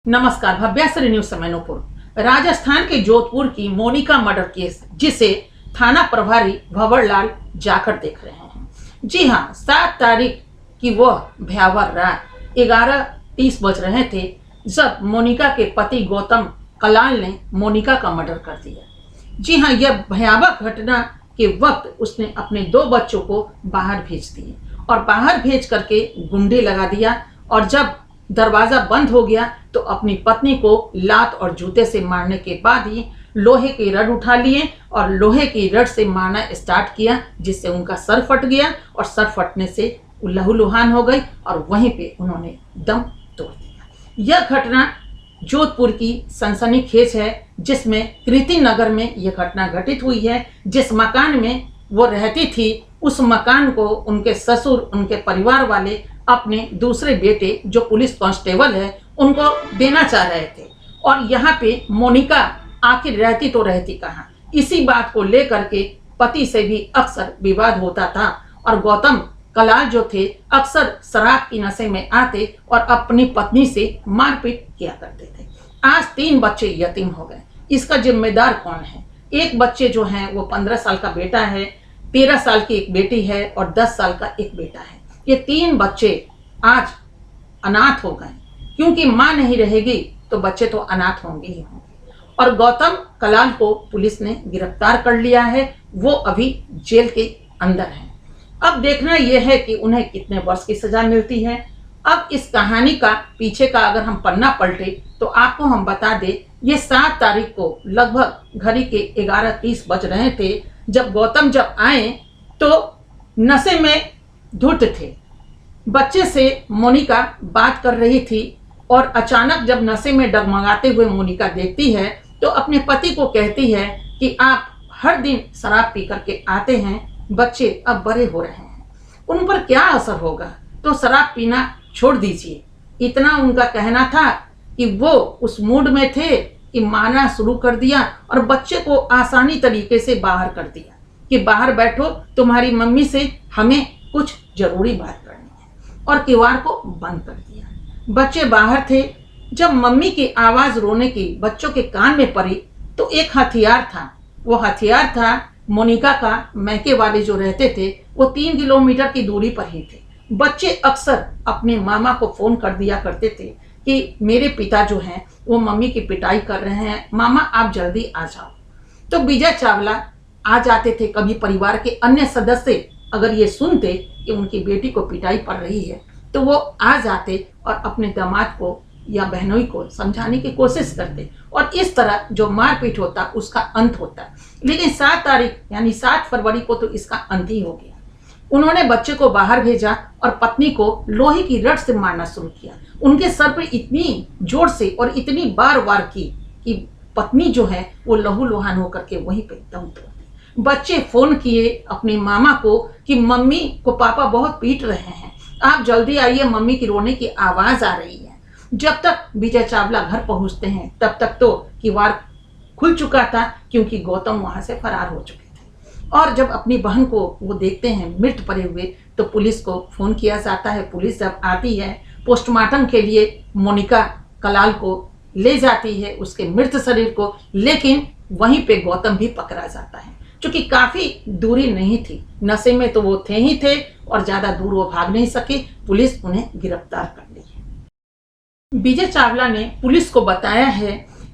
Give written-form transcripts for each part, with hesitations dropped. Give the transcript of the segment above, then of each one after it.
नमस्कार। भव्यासरी न्यूज से मैनोपुर। राजस्थान के जोधपुर की मोनिका मर्डर केस, जिसे थाना प्रभारी भंवरलाल जाखड़ देख रहे हैं। जी हाँ, 7 तारीख की वह भयावह रात 11:30 बज रहे थे जब मोनिका के पति गौतम कलाल ने मोनिका का मर्डर कर दिया। जी हाँ, यह भयावह घटना के वक्त उसने अपने 2 बच्चों को बाहर भेज दिए और बाहर भेज करके गुंडे लगा दिया, और जब दरवाजा बंद हो गया तो अपनी पत्नी को लात और जूते से मारने के बाद ही लोहे की रड उठा लिए और लोहे की रड से मारना स्टार्ट किया, जिससे उनका सर फट गया और सर फटने से लहूलुहान हो गई और वहीं पे उन्होंने दम तोड़ दिया। यह घटना जोधपुर की सनसनीखेज है, जिसमें कृति नगर में यह घटना घटित हुई है। जिस मकान में वो रहती थी उस मकान को उनके ससुर, उनके परिवार वाले अपने दूसरे बेटे जो पुलिस कांस्टेबल है उनको देना चाह रहे थे। और यहाँ पे मोनिका आखिर रहती तो रहती कहाँ, इसी बात को लेकर के पति से भी अक्सर विवाद होता था और गौतम कलाल जो थे अक्सर शराब की नशे में आते और अपनी पत्नी से मारपीट किया करते थे। आज 3 बच्चे यतीम हो गए। इसका जिम्मेदार कौन है? एक बच्चे जो हैं वो 15 साल का बेटा है, 13 साल की एक बेटी है और 10 साल का एक बेटा है। ये 3 बच्चे आज अनाथ हो गए, क्योंकि मां नहीं रहेगी तो बच्चे तो अनाथ होंगे ही होंगे। और गौतम कलाल को पुलिस ने गिरफ्तार कर लिया है, वो अभी जेल के अंदर है। अब देखना यह है कि उन्हें कितने वर्ष की सजा मिलती है। अब इस कहानी का पीछे का अगर हम पन्ना पलटे तो आपको हम बता दें, ये 7 तारीख को लगभग घड़ी के 11:30 बज रहे थे जब गौतम आए तो नशे में धुत थे। बच्चे से मोनिका बात कर रही थी और अचानक जब नशे में डगमगाते हुए मोनिका देखती है तो अपने पति को कहती है कि आप हर दिन शराब पी करके आते हैं, बच्चे अब बड़े हो रहे हैं, उन पर क्या असर होगा, तो शराब पीना छोड़ दीजिए। इतना उनका कहना था कि वो उस मूड में थे कि मारना शुरू कर दिया और बच्चे को आसानी तरीके से बाहर कर दिया कि बाहर बैठो, तुम्हारी मम्मी से हमें कुछ जरूरी बात करनी है, और किवाड़ को बंद कर दिया। बच्चे बाहर थे। जब मम्मी की आवाज रोने की बच्चों के कान में पड़ी तो एक हथियार था। वो हथियार था मोनिका का मैके वाले जो रहते थे, वो 3 किलोमीटर की दूरी पर ही थे। बच्चे अक्सर अपने मामा को फोन कर दिया करते थे कि मेरे पिता जो हैं वो मम्मी की पिटाई कर रहे हैं, मामा आप जल्दी आ जाओ। तो विजय चावला आ जाते थे। कभी परिवार के अन्य सदस्य अगर ये सुनते कि उनकी बेटी को पिटाई पड़ रही है तो वो आ जाते और अपने दामाद को या बहनोई को समझाने की कोशिश करते, और इस तरह जो मारपीट होता उसका अंत होता। लेकिन 7 तारीख यानी 7 फरवरी को तो इसका अंत ही हो गया। उन्होंने बच्चे को बाहर भेजा और पत्नी को लोहे की रड से मारना शुरू किया। उनके सर पर इतनी जोर से और इतनी बार वार की कि पत्नी जो है वो लहूलुहान होकर के वहीं पे दम तोड़ दी। बच्चे फोन किए अपनी मामा को कि मम्मी को पापा बहुत पीट रहे हैं, आप जल्दी आइए, मम्मी की रोने की आवाज आ रही है। जब तक विजय चावला घर पहुंचते हैं तब तक तो किवाड़ खुल चुका था, क्योंकि गौतम वहां से फरार हो चुके थे। और जब अपनी बहन को वो देखते हैं मृत पड़े हुए तो पुलिस को फोन किया जाता है। पुलिस जब आती है पोस्टमार्टम के लिए मोनिका कलाल को ले जाती है, उसके मृत शरीर को, लेकिन वहीं पे गौतम भी पकड़ा जाता है। क्योंकि काफी दूरी नहीं थी, नशे में तो वो थे ही थे और ज्यादा दूर वो भाग नहीं सके। पुलिस उन्हें गिरफ्तार कर ली है। विजय चावला ने पुलिस को बताया है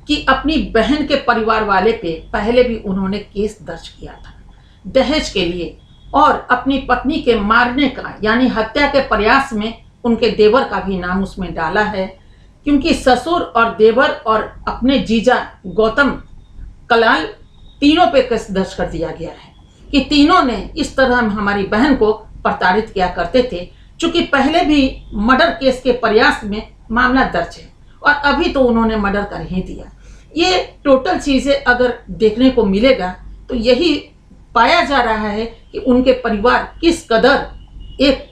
कि अपनी बहन के परिवार वाले पे पहले भी उन्होंने केस दर्ज किया था दहेज के लिए, और अपनी पत्नी के मारने का यानी हत्या के प्रयास में उनके देवर का भी नाम उसमें डाला है। क्योंकि ससुर और देवर और अपने जीजा गौतम कलाल तीनों पे केस दर्ज कर दिया गया है कि तीनों ने इस तरह हमारी बहन को प्रताड़ित किया करते थे। चूंकि पहले भी मर्डर केस के प्रयास में मामला दर्ज है और अभी तो उन्होंने मर्डर कर ही दिया। ये टोटल चीजें अगर देखने को मिलेगा तो यही पाया जा रहा है कि उनके परिवार किस कदर एक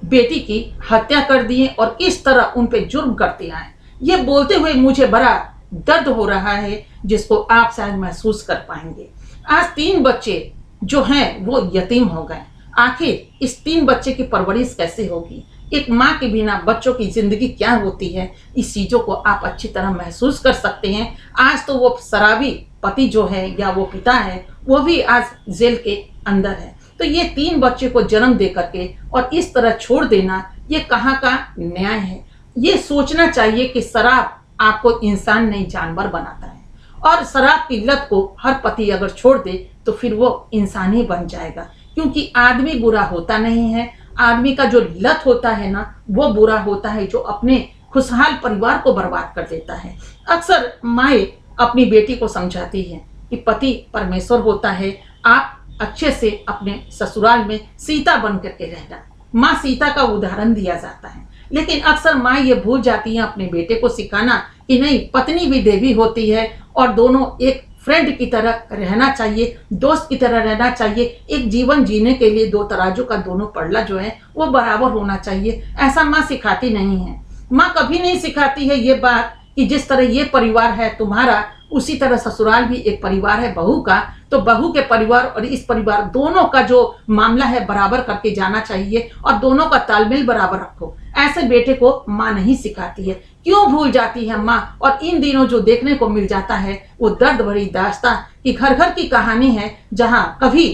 बेटी की हत्या कर दिए और किस तरह उन पे जुर्म करते आए। ये बोलते हुए मुझे बड़ा दर्द हो रहा है, जिसको आप शायद महसूस कर पाएंगे। आज 3 बच्चे जो हैं वो यतीम हो गए। आखिर इस 3 बच्चे की परवरिश कैसे होगी? एक माँ के बिना बच्चों की जिंदगी क्या होती है, इस चीजों को आप अच्छी तरह महसूस कर सकते हैं। आज तो वो शराबी पति जो है या वो पिता है वो भी आज जेल के अंदर है। तो ये 3 बच्चे को जन्म दे करके और इस तरह छोड़ देना, ये कहाँ का न्याय है। ये सोचना चाहिए कि शराब आपको इंसान नहीं जानवर बनाता है, और शराब की लत को हर पति अगर छोड़ दे तो फिर वो इंसान ही बन जाएगा। क्योंकि आदमी बुरा होता नहीं है, आदमी का जो लत होता है ना वो बुरा होता है, जो अपने खुशहाल परिवार को बर्बाद कर देता है। अक्सर माएँ अपनी बेटी को समझाती है कि पति परमेश्वर होता है, आप अच्छे से अपने ससुराल में सीता बन करके रहना। माँ सीता का उदाहरण दिया जाता है, लेकिन अक्सर माँ ये भूल जाती है अपने बेटे को सिखाना कि नहीं, पत्नी भी देवी होती है और दोनों एक फ्रेंड की तरह रहना चाहिए, दोस्त की तरह रहना चाहिए। एक जीवन जीने के लिए 2 तराजू का दोनों पड़ला जो है वो बराबर होना चाहिए। ऐसा माँ सिखाती नहीं है। माँ कभी नहीं सिखाती है ये बात कि जिस तरह ये परिवार है तुम्हारा, उसी तरह ससुराल भी एक परिवार है बहू का। तो बहू के परिवार और इस परिवार दोनों का जो मामला है बराबर करके जाना चाहिए और दोनों का तालमेल बराबर रखो। ऐसे बेटे को माँ नहीं सिखाती है। क्यों भूल जाती है माँ? और इन दिनों जो देखने को मिल जाता है वो दर्द भरी दास्तां कि घर घर की कहानी है, जहाँ कभी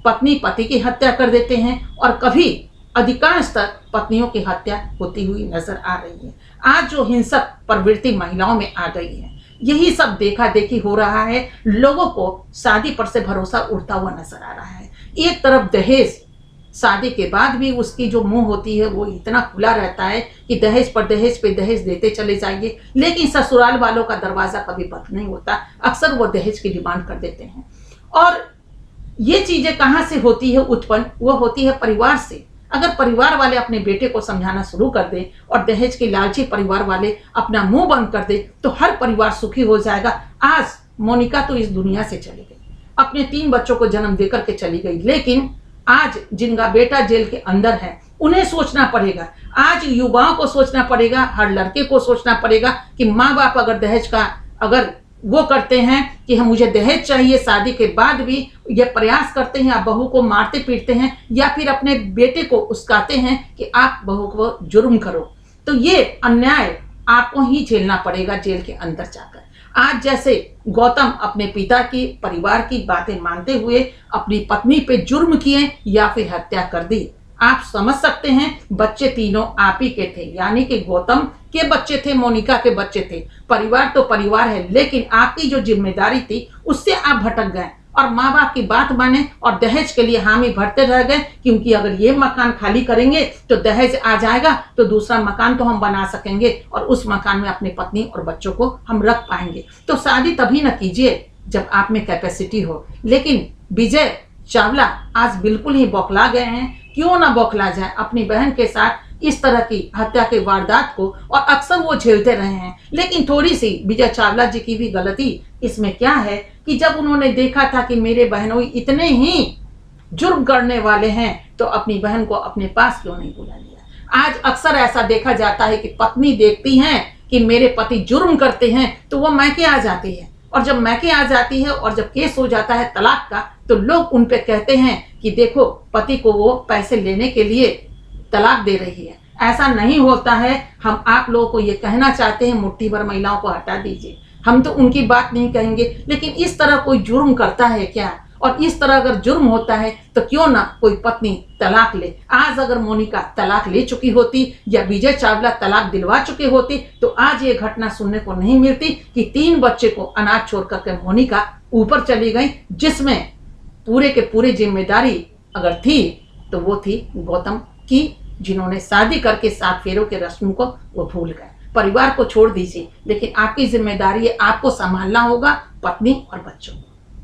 पत्नी पति की हत्या कर देते हैं और कभी अधिकांशतः पत्नियों की हत्या होती हुई नजर आ रही है। आज जो हिंसक प्रवृत्ति महिलाओं में आ गई है, यही सब देखा देखी हो रहा है। लोगों को शादी पर से भरोसा उड़ता हुआ नजर आ रहा है। एक तरफ दहेज, शादी के बाद भी उसकी जो मुंह होती है वो इतना खुला रहता है कि दहेज पर दहेज पे दहेज देते चले जाइए, लेकिन ससुराल वालों का दरवाजा कभी बंद नहीं होता। अक्सर वो दहेज की डिमांड कर देते हैं। और ये चीजें कहाँ से होती है उत्पन्न? वो होती है परिवार से। अगर परिवार वाले अपने बेटे को समझाना शुरू कर दें और दहेज के लालची परिवार वाले अपना मुंह बंद कर दे तो हर परिवार सुखी हो जाएगा। आज मोनिका तो इस दुनिया से चली गई, अपने 3 बच्चों को जन्म देकर के चली गई, लेकिन आज जिनका बेटा जेल के अंदर है उन्हें सोचना पड़ेगा। आज युवाओं को सोचना पड़ेगा, हर लड़के को सोचना पड़ेगा कि माँ बाप अगर दहेज का अगर वो करते हैं कि हम मुझे दहेज चाहिए, शादी के बाद भी ये प्रयास करते हैं, आप बहू को मारते पीटते हैं या फिर अपने बेटे को उस्काते हैं कि आप बहू को जुर्म करो, तो ये अन्याय आपको ही झेलना पड़ेगा जेल के अंदर जाकर। आज जैसे गौतम अपने पिता की परिवार की बातें मानते हुए अपनी पत्नी पे जुर्म किए या फिर हत्या कर दी, आप समझ सकते हैं। बच्चे तीनों आप ही के थे, यानी कि गौतम के बच्चे थे, मोनिका के बच्चे थे। परिवार तो परिवार है, लेकिन आपकी जो जिम्मेदारी थी उससे आप भटक गए और माँ बाप की बात माने और दहेज के लिए हामी भरते रह गए। क्योंकि अगर ये मकान खाली करेंगे तो दहेज आ जाएगा, तो दूसरा मकान तो हम बना सकेंगे और उस मकान में अपनी पत्नी और बच्चों को हम रख पाएंगे। तो शादी तभी न कीजिए जब आप में कैपेसिटी हो। लेकिन विजय चावला आज बिल्कुल ही बौखला गए हैं। क्यों ना बौखला जाए अपनी बहन के साथ इस तरह की हत्या के वारदात को, और अक्सर वो झेलते रहे हैं। लेकिन थोड़ी सी विजय चावला जी की भी गलती इसमें क्या है कि जब उन्होंने देखा था कि मेरे बहनोई इतने ही जुर्म करने वाले हैं तो अपनी बहन को अपने पास क्यों नहीं बुला लिया। आज अक्सर ऐसा देखा जाता है कि पत्नी देखती हैं कि मेरे पति जुर्म करते हैं तो वो मैके आ जाती है, और जब मैके आ जाती है और जब केस हो जाता है तलाक का तो लोग उन पे कहते हैं कि देखो पति को वो पैसे लेने के लिए तलाक दे रही है। ऐसा नहीं होता है। हम आप लोगों को ये कहना चाहते हैं, मुट्ठी भर महिलाओं को हटा दीजिए। हम तो उनकी बात नहीं कहेंगे, लेकिन इस तरह कोई जुर्म करता है क्या? और इस तरह अगर जुर्म होता है तो क्यों ना कोई पत्नी तलाक ले। आज अगर मोनिका तलाक ले चुकी होती या विजय चावला तलाक दिलवा चुके होती तो आज ये घटना सुनने को नहीं मिलती कि 3 बच्चे को अनाथ छोड़ करके मोनिका ऊपर चली गई, जिसमें पूरे के पूरे जिम्मेदारी अगर थी तो वो थी गौतम की, जिन्होंने शादी करके 7 फेरों के रस्म को वो भूल गए। परिवार को छोड़ दीजिए, लेकिन आपकी जिम्मेदारी है, आपको संभालना होगा पत्नी और बच्चों को।